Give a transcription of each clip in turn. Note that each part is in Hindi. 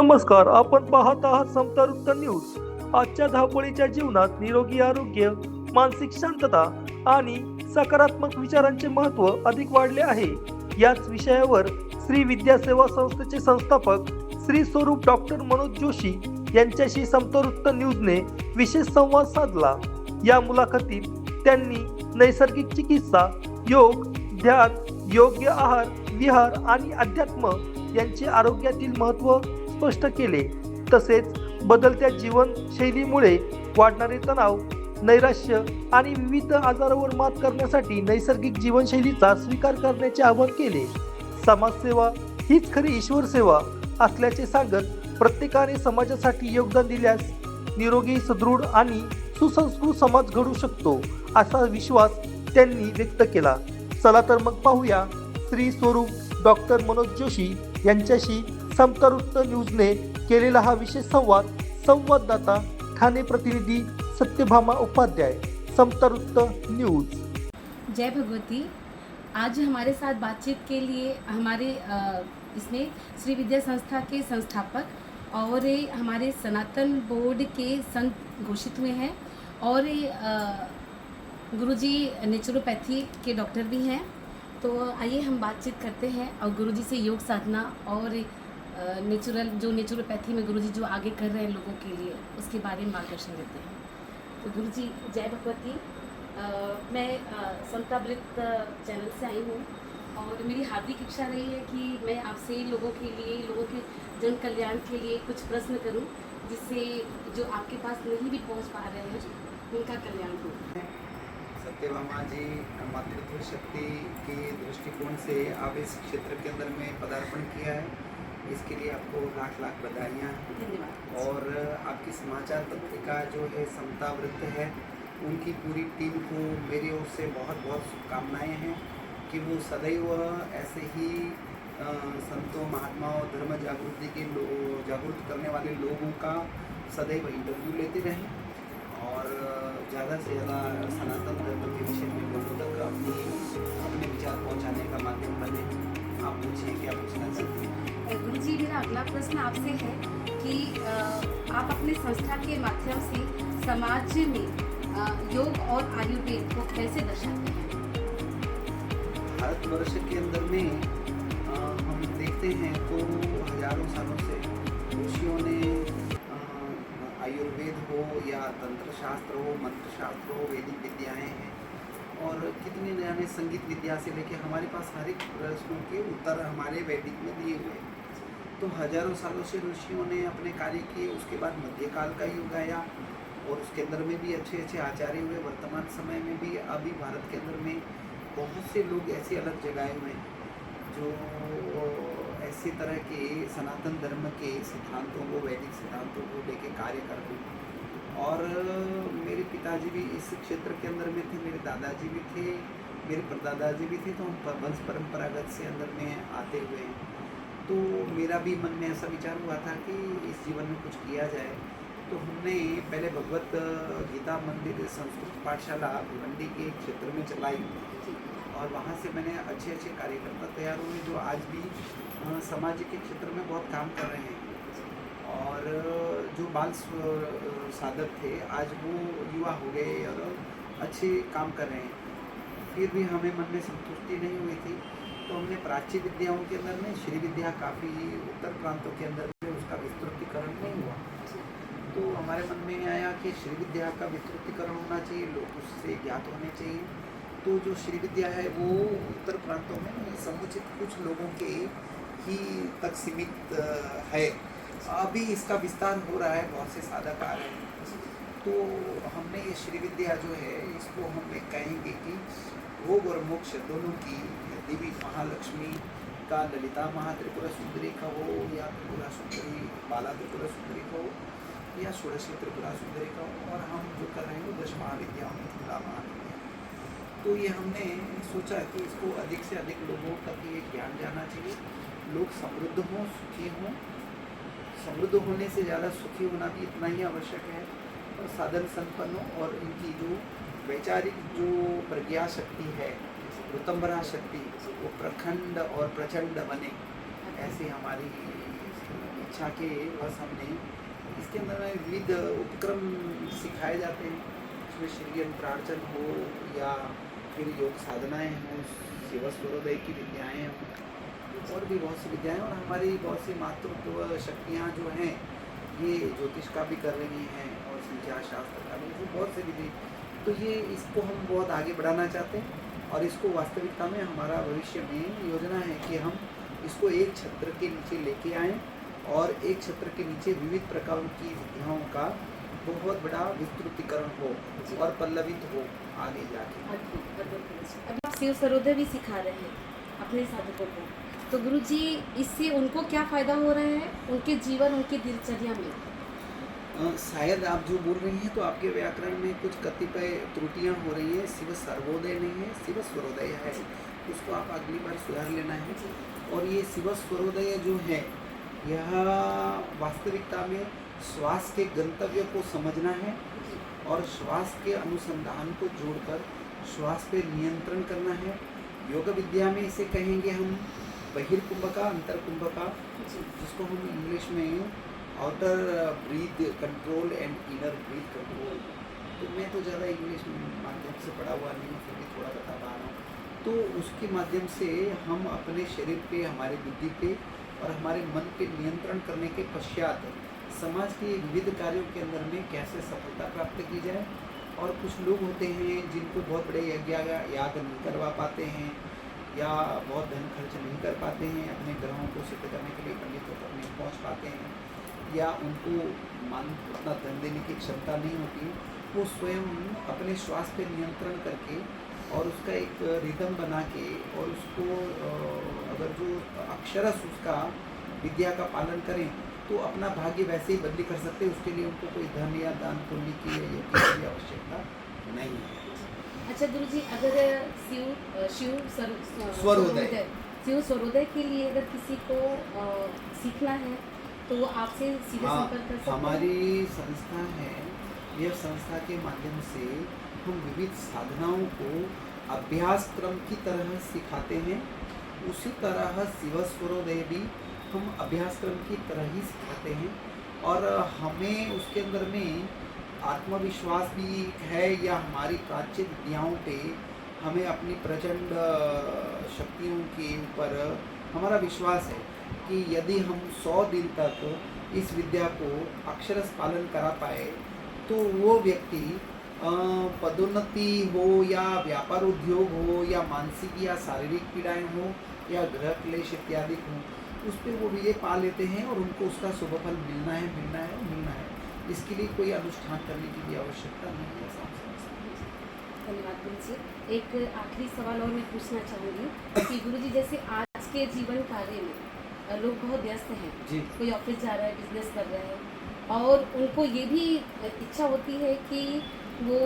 नमस्कार, आपण पाहत आहात समता न्यूज। आजच्या धावपळीच्या जीवनात निरोगी आरोग्य, मानसिक शांतता आणि सकारात्मक विचारांचे महत्त्व अधिक वाढले आहे। याच विषयावर श्री विद्या सेवा संस्थेचे संस्थापक श्री स्वरूप डॉक्टर मनोज जोशी यांच्याशी समता न्यूजने विशेष संवाद साधला। या मुलाखतीत त्यांनी नैसर्गिक चिकित्सा, योग, ध्यान, योग्य आहार, विहार आणि अध्यात्म यांचे आरोग्यातील महत्त्व स्पष्ट केले। तसेच बदलत्या जीवनशैलीमुळे वाढणारे तणाव, नैराश्य आणि विविध आजारांवर मात करण्यासाठी नैसर्गिक जीवनशैलीचा स्वीकार करण्याचे आवाहन केले। समाजसेवा हीच खरी ईश्वर सेवा असल्याचे सांगत प्रत्येकाने समाजासाठी योगदान दिल्यास निरोगी, सदृढ आणि सुसंस्कृत समाज घडू शकतो, असा विश्वास त्यांनी व्यक्त केला। चला तर मग पाहूया श्री स्वरूप डॉक्टर मनोज जोशी यांच्याशी समता न्यूजने केलेला हा विशेष संवाद। संवाददाता ठाणे प्रतिनिधी सत्यभामा उपाध्याय, समता न्यूज। जय भगवती। आज हमारे साथ बातचीत के लिए हमारे इसमें श्री विद्या संस्था के संस्थापक और हमारे सनातन बोर्ड के संत घोषित हुए हैं और गुरुजी नेचुरोपैथी के डॉक्टर भी हैं। तो आइए हम बातचीत करते हैं और गुरुजी से योग साधना और नेचुरोपैथी में गुरुजी जो आगे कर रहे हैं लोगों के लिए, उसके बारे में मार्गदर्शन देते हैं। तो गुरुजी जय भगवती। मैं समतावृत चैनल से आई हूँ और मेरी हार्दिक इच्छा रही है कि मैं आपसे लोगों के लिए, लोगों के जन कल्याण के लिए कुछ प्रश्न करूँ, जिससे जो आपके पास नहीं भी पहुँच पा रहे हैं उनका कल्याण हो। सत्यभामा जी, मातृत्व शक्ति के दृष्टिकोण से आप इस क्षेत्र के अंदर में पदार्पण किया है, इसके लिए आपको लाख लाख बधाइयाँ। धन्यवाद। और आपकी समाचार पत्रिका जो है समतावृत है, उनकी पूरी टीम को मेरी ओर से बहुत बहुत शुभकामनाएँ हैं कि वो सदैव ऐसे ही संतों, महात्माओं, धर्म जागृति के जागरूक करने वाले लोगों का सदैव इंटरव्यू लेते रहें और ज़्यादा से ज़्यादा सनातन धर्म के विषय में लोगों तक अपने विचार पहुंचाने का माध्यम बने। आप पूछिए, क्या पूछना चाहते हैं? गुरुजी, मेरा अगला प्रश्न आपसे है कि आप अपने संस्था के माध्यम से समाज में योग और आयुर्वेद को कैसे दर्शाते हैं? भारतवर्ष के अंदर में हम देखते हैं तो हजारों सालों से ऋषियों ने आयुर्वेद हो या तंत्र शास्त्र हो, मंत्र शास्त्र हो, वैदिक विद्याएं हैं और कितने नए संगीत विद्या से लेके हमारे पास हर एक प्रश्नों के उत्तर हमारे वैदिक में दिए हुए हैं। तो हजारों सालों से ऋषियों ने अपने कार्य किए। उसके बाद मध्यकाल का युग आया और उसके अंदर में भी अच्छे अच्छे आचार्य हुए। वर्तमान समय में भी अभी भारत के अंदर में बहुत से लोग ऐसे अलग जगाए हुए हैं जो ऐसी तरह के सनातन धर्म के सिद्धांतों को, वैदिक सिद्धांतों को लेके कार्य करते हैं। और मेरे पिताजी भी इस क्षेत्र के अंदर में थे, मेरे दादाजी भी थे, मेरे परदादाजी भी थे, तो हम वंश परंपरागत से अंदर में आते हुए हैं। तो मेरा भी मन में ऐसा विचार हुआ था कि इस जीवन में कुछ किया जाए। तो हमने पहले भगवत गीता मंदिर संस्कृत पाठशाला भिवंडी के क्षेत्र में चलाई और वहाँ से मैंने अच्छे अच्छे कार्यकर्ता तैयार हुए जो आज भी समाज के क्षेत्र में बहुत काम कर रहे हैं। और जो बाल साधक थे आज वो युवा हो गए और अच्छे काम कर रहे हैं। फिर भी हमें मन में संतुष्टि नहीं हुई थी, तो हमने प्राची विद्याओं के अंदर में श्री विद्या काफ़ी उत्तर प्रांतों के अंदर में उसका विस्तृतीकरण नहीं हुआ। तो हमारे मन में आया कि श्री विद्या का विस्तृतीकरण होना चाहिए, लोग उससे ज्ञात होने चाहिए। तो जो श्री विद्या है वो उत्तर प्रांतों में समुचित कुछ लोगों के ही तक सीमित है। अभी इसका विस्तार हो रहा है, बहुत से साधक आ रहे हैं। तो हमने ये श्री विद्या जो है इसको हमें कहेंगे कि भोग और मोक्ष दोनों की देवी महालक्ष्मी का ललिता महात्रिपुरा सुंदरी का हो या त्रिपुरा सुंदरी, बाला त्रिपुरा सुंदरी का हो या षोडशी त्रिपुरा सुंदरी का हो। और हम जो कर रहे हैं वो 10 महाविद्याओं में तुला महाविद्या। तो ये हमने सोचा कि इसको अधिक से अधिक लोगों तक ये ज्ञान जाना चाहिए। लोग समृद्ध हों, सुखी हों। समृद्ध होने से ज़्यादा सुखी होना भी इतना ही आवश्यक है और साधन संपन्न हो और इनकी जो वैचारिक जो प्रज्ञा शक्ति है, ऋतंबरा शक्ति, वो प्रखंड और प्रचंड बने, ऐसी हमारी इच्छा के बस हमने इसके अंदर में विविध उपक्रम सिखाए जाते हैं। इसमें श्री यंत्रार्चन हो या फिर योग साधनाएं हों, शिव सूर्योदय की विद्याएँ हों और भी बहुत सी विद्याएँ, और हमारी बहुत सी मातृत्व शक्तियाँ जो हैं ये ज्योतिष का भी कर रही हैं और संख्या शास्त्र का भी, तो बहुत से विधि। तो ये इसको हम बहुत आगे बढ़ाना चाहते हैं और इसको वास्तविकता में हमारा भविष्य में योजना है कि हम इसको एक छत्र के नीचे लेके आएँ और एक छत्र के नीचे विविध प्रकार की विद्याओं का बहुत बड़ा विस्तृतीकरण हो और पल्लवित हो आगे जाके। अद्भुत, अद्भुत गुरुजी। अभी आप शिव सर्वोदय भी सिखा रहे हैं अपने साधकों को, तो गुरुजी इससे उनको क्या फ़ायदा हो रहा है उनके जीवन, उनकी दिनचर्या में? शायद आप जो बोल रही हैं तो आपके व्याकरण में कुछ कतिपय त्रुटियां हो रही हैं। शिव सर्वोदय नहीं है, शिव स्वरोदय है, उसको आप अगली बार सुधार लेना है। और ये शिव स्वरोदय जो है यह वास्तविकता में श्वास के गंतव्य को समझना है और श्वास के अनुसंधान को जोड़कर श्वास पे नियंत्रण करना है। योग विद्या में इसे कहेंगे हम बहिर्कुंभका, अंतरकुंभका, जिसको हम इंग्लिश में outer breath control and inner breath control. तो मैं तो ज़्यादा इंग्लिश माध्यम से पढ़ा हुआ नहीं हूँ, फिर भी थोड़ा बता पा रहा हूँ। तो उसके माध्यम से हम अपने शरीर पे, हमारे बुद्धि पे और हमारे मन पे नियंत्रण करने के पश्चात समाज के विविध कार्यों के अंदर में कैसे सफलता प्राप्त की जाए। और कुछ लोग होते हैं जिनको बहुत बड़े याग नहीं करवा पाते हैं या बहुत धन खर्च नहीं कर पाते हैं, अपने ग्रहों को सिद्ध करने के लिए पंडितों तक नहीं पहुँच पाते हैं या उनको उतना धन देने की क्षमता नहीं होती। वो स्वयं अपने श्वास पे नियंत्रण करके और उसका एक रिदम बना के और उसको अगर जो अक्षरश उसका विद्या का पालन करें तो अपना भाग्य वैसे ही बदली कर सकते हैं। उसके लिए उनको कोई धन या दान पुण्य की या यज्ञ की आवश्यकता नहीं है। अच्छा गुरुजी, अगर शिव स्वरोदय के लिए अगर किसी को सीखना है तो वो आपसे सीधे संपर्क कर सकते हैं? हमारी संस्था है, यह संस्था के माध्यम से हम विविध साधनाओं को अभ्यास क्रम की तरह सिखाते हैं। उसी तरह शिव स्वरोदय भी हम अभ्यास क्रम की तरह ही सिखाते हैं और हमें उसके अंदर में आत्मविश्वास भी है या हमारी प्राच्य विद्याओं पे हमें अपनी प्रचंड शक्तियों के ऊपर हमारा विश्वास है कि यदि हम 100 दिन तक इस विद्या को अक्षरश पालन करा पाए तो वो व्यक्ति पदोन्नति हो या व्यापार उद्योग हो या मानसिक या शारीरिक पीड़ाएं हो या ग्रह क्लेश इत्यादि हो, उस पर वो विजय पा लेते हैं और उनको उसका शुभ फल मिलना है। इसके लिए कोई अनुष्ठान करने की भी आवश्यकता नहीं है। धन्यवाद गुरुजी। एक आखिरी सवाल और मैं पूछना चाहूँगी कि गुरुजी जैसे आज के जीवन कार्य में लोग बहुत व्यस्त हैं जी। कोई ऑफिस जा रहा है, बिजनेस कर रहे हैं और उनको ये भी इच्छा होती है कि वो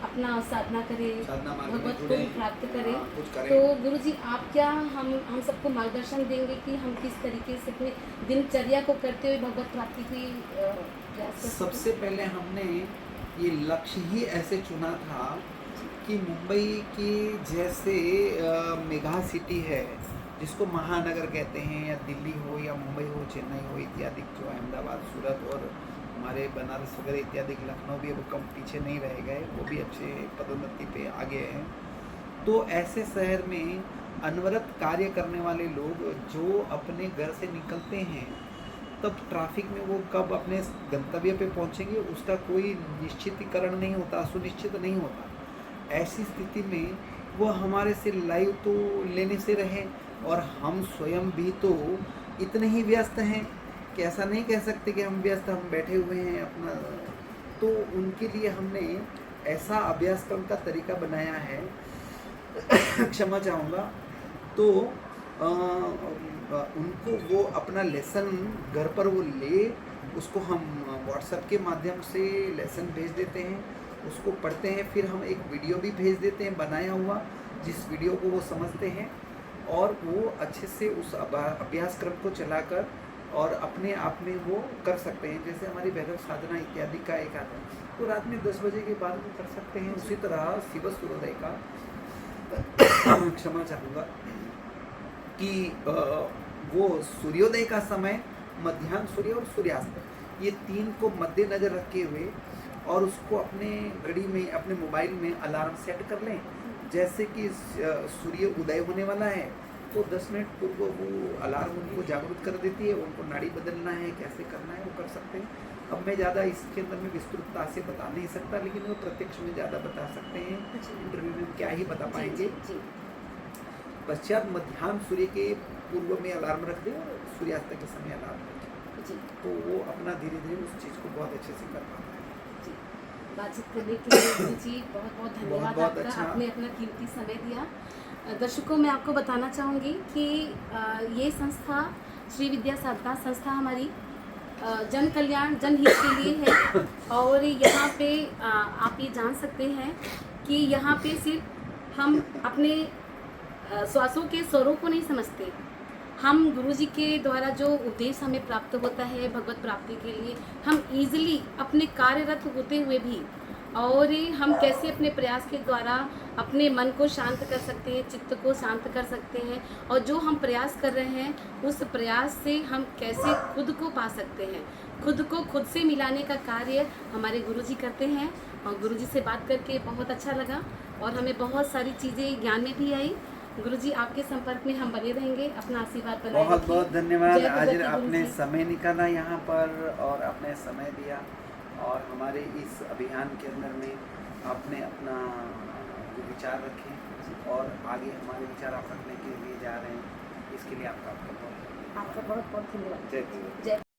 अपना साधना करें, भगवत को प्राप्त करें। तो गुरुजी आप क्या हम सबको मार्गदर्शन देंगे कि हम किस तरीके से अपनी दिनचर्या को करते हुए भगवत प्राप्ति की प्रयास कर? सबसे पहले हमने ये लक्ष्य ही ऐसे चुना था कि मुंबई की जैसे मेगा सिटी है जिसको महानगर कहते हैं, या दिल्ली हो या मुंबई हो, चेन्नई हो इत्यादि, जो अहमदाबाद, सूरत और हमारे बनारस वगैरह इत्यादि, लखनऊ भी अब कम पीछे नहीं रह गए, वो भी अच्छे पदोन्नति पे आगे हैं। तो ऐसे शहर में अनवरत कार्य करने वाले लोग जो अपने घर से निकलते हैं तब ट्रैफिक में वो कब अपने गंतव्य पे पहुंचेंगे उसका कोई निश्चितीकरण नहीं होता, सुनिश्चित नहीं होता। ऐसी स्थिति में वो हमारे से लाइव तो लेने से रहे और हम स्वयं भी तो इतने ही व्यस्त हैं कि ऐसा नहीं कह सकते कि हम व्यस्त, हम बैठे हुए हैं अपना। तो उनके लिए हमने ऐसा अभ्यासक्रम का तरीका बनाया है क्षमा चाहूँगा। तो उनको वो अपना लेसन घर पर वो ले, उसको हम व्हाट्सएप के माध्यम से लेसन भेज देते हैं, उसको पढ़ते हैं, फिर हम एक वीडियो भी भेज देते हैं बनाया हुआ, जिस वीडियो को वो समझते हैं और वो अच्छे से उस अभ्यास क्रम को चलाकर और अपने आप में वो कर सकते हैं। जैसे हमारी भैरव साधना इत्यादि का एक आता है तो रात में 10 बजे के बाद वो कर सकते हैं। उसी तरह शिव सूर्योदय का क्षमा चाहूँगा कि वो सूर्योदय का समय मध्याह्न सूर्य और सूर्यास्त, ये 3 को मद्देनजर रखे हुए और उसको अपने घड़ी में, अपने मोबाइल में अलार्म सेट कर लें। जैसे कि सूर्य उदय होने वाला है तो 10 मिनट पूर्व वो अलार्म उनको जागरूक कर देती है। उनको नाड़ी बदलना है, कैसे करना है वो कर सकते हैं। अब मैं ज़्यादा इसके अंदर में विस्तृतता से बता नहीं सकता, लेकिन वो प्रत्यक्ष में ज़्यादा बता सकते हैं। इंटरव्यू में क्या ही बता पाएंगे। पश्चात मध्याह्न सूर्य के पूर्व में अलार्म रख दें और सूर्यास्त के समय अलार्म रखें, तो वो अपना धीरे धीरे उस चीज़ को बहुत अच्छे से कर पाता है। बातचीत करने के लिए गुरु जी बहुत बहुत धन्यवाद बहुत आपका। अच्छा। आपने अपना कीमती समय दिया। दर्शकों, मैं आपको बताना चाहूँगी कि ये संस्था श्री विद्या साधना संस्था हमारी जन कल्याण जनहित के लिए है। और यहाँ पे आप ये जान सकते हैं कि यहाँ पे सिर्फ हम अपने श्वासों के स्वरों को नहीं समझते, हम गुरुजी के द्वारा जो उपदेश हमें प्राप्त होता है भगवत प्राप्ति के लिए, हम इजीली अपने कार्यरत होते हुए भी, और हम कैसे अपने प्रयास के द्वारा अपने मन को शांत कर सकते हैं, चित्त को शांत कर सकते हैं, और जो हम प्रयास कर रहे हैं उस प्रयास से हम कैसे खुद को पा सकते हैं, खुद को खुद से मिलाने का कार्य हमारे गुरुजी करते हैं। और गुरुजी से बात करके बहुत अच्छा लगा और हमें बहुत सारी चीज़ें ज्ञान में भी आई। गुरुजी, आपके संपर्क में हम बने रहेंगे। अपना आशीर्वाद बनाए बहुत रखिए। बहुत धन्यवाद। जय आज भगवती आपने गुरुजी। समय निकाला यहाँ पर और आपने समय दिया और हमारे इस अभियान के अंदर में आपने अपना जो विचार रखे और आगे हमारे विचार आप रखने के लिए जा रहे हैं, इसके लिए आपका बहुत आपका बहुत बहुत धन्यवाद। जय। जय